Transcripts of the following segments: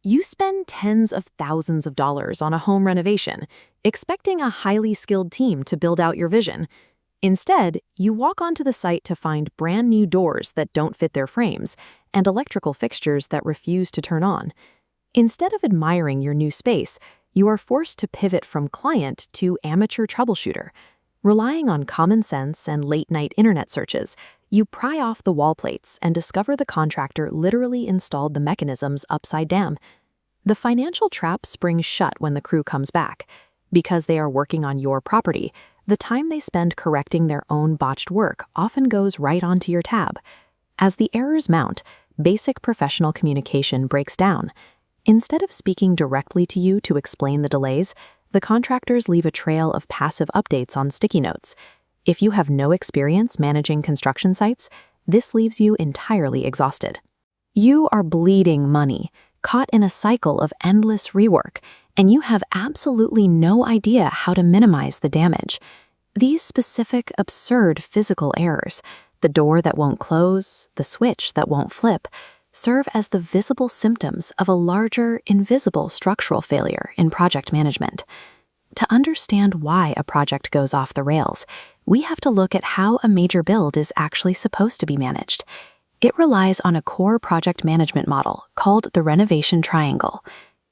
You spend tens of thousands of dollars on a home renovation, expecting a highly skilled team to build out your vision. Instead, you walk onto the site to find brand new doors that don't fit their frames and electrical fixtures that refuse to turn on. Instead of admiring your new space, you are forced to pivot from client to amateur troubleshooter. Relying on common sense and late-night internet searches, you pry off the wall plates and discover the contractor literally installed the mechanisms upside down. The financial trap springs shut when the crew comes back. Because they are working on your property, the time they spend correcting their own botched work often goes right onto your tab. As the errors mount, basic professional communication breaks down. Instead of speaking directly to you to explain the delays, the contractors leave a trail of passive updates on sticky notes. If you have no experience managing construction sites, this leaves you entirely exhausted. You are bleeding money, caught in a cycle of endless rework, and you have absolutely no idea how to minimize the damage. These specific, absurd physical errors, the door that won't close, the switch that won't flip, serve as the visible symptoms of a larger, invisible structural failure in project management. To understand why a project goes off the rails, we have to look at how a major build is actually supposed to be managed. It relies on a core project management model called the renovation triangle.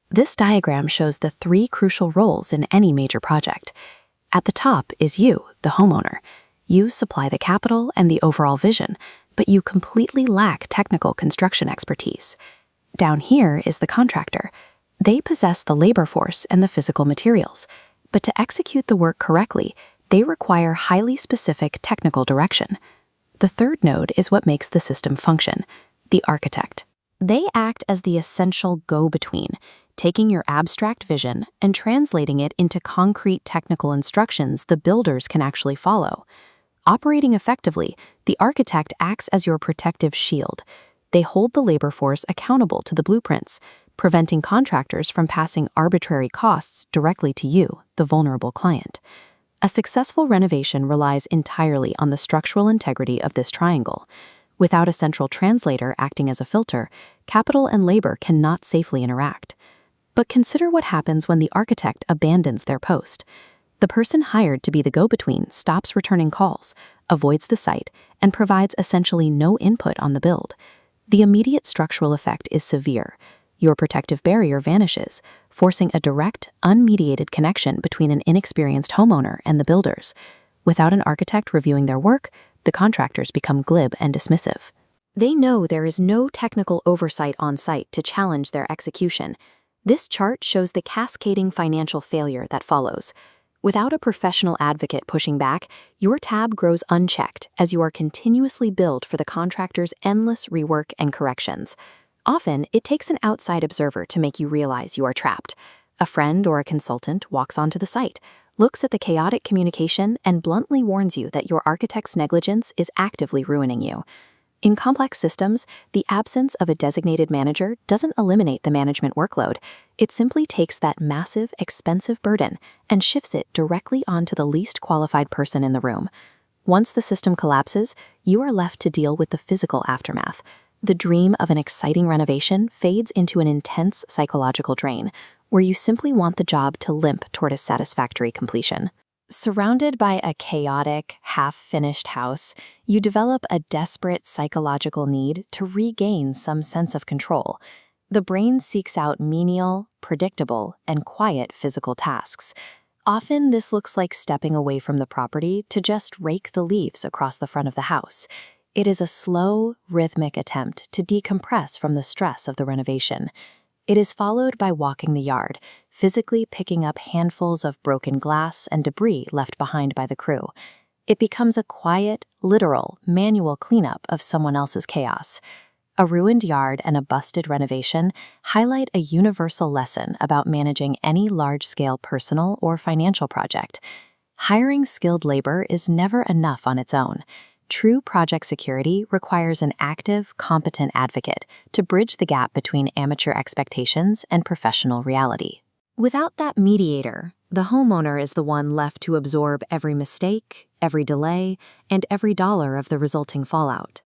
This diagram shows the three crucial roles in any major project. At the top is you, the homeowner. You supply the capital and the overall vision, but you completely lack technical construction expertise. Down here is the contractor. They possess the labor force and the physical materials, but to execute the work correctly, they require highly specific technical direction. The third node is what makes the system function, the architect. They act as the essential go-between, taking your abstract vision and translating it into concrete technical instructions the builders can actually follow. Operating effectively, the architect acts as your protective shield. They hold the labor force accountable to the blueprints, preventing contractors from passing arbitrary costs directly to you, the vulnerable client. A successful renovation relies entirely on the structural integrity of this triangle. Without a central translator acting as a filter, capital and labor cannot safely interact. But consider what happens when the architect abandons their post. The person hired to be the go-between stops returning calls, avoids the site, and provides essentially no input on the build. The immediate structural effect is severe. Your protective barrier vanishes, forcing a direct, unmediated connection between an inexperienced homeowner and the builders. Without an architect reviewing their work, the contractors become glib and dismissive. They know there is no technical oversight on site to challenge their execution. This chart shows the cascading financial failure that follows. Without a professional advocate pushing back, your tab grows unchecked as you are continuously billed for the contractor's endless rework and corrections. Often, it takes an outside observer to make you realize you are trapped. A friend or a consultant walks onto the site, looks at the chaotic communication, and bluntly warns you that your architect's negligence is actively ruining you. In complex systems, the absence of a designated manager doesn't eliminate the management workload. It simply takes that massive, expensive burden and shifts it directly onto the least qualified person in the room. Once the system collapses, you are left to deal with the physical aftermath. The dream of an exciting renovation fades into an intense psychological drain, where you simply want the job to limp toward a satisfactory completion. Surrounded by a chaotic, half-finished house, you develop a desperate psychological need to regain some sense of control. The brain seeks out menial, predictable, and quiet physical tasks. Often this looks like stepping away from the property to just rake the leaves across the front of the house. It is a slow, rhythmic attempt to decompress from the stress of the renovation. It is followed by walking the yard, physically picking up handfuls of broken glass and debris left behind by the crew. It becomes a quiet, literal, manual cleanup of someone else's chaos. A ruined yard and a busted renovation highlight a universal lesson about managing any large-scale personal or financial project. Hiring skilled labor is never enough on its own. True project security requires an active, competent advocate to bridge the gap between amateur expectations and professional reality. Without that mediator, the homeowner is the one left to absorb every mistake, every delay, and every dollar of the resulting fallout.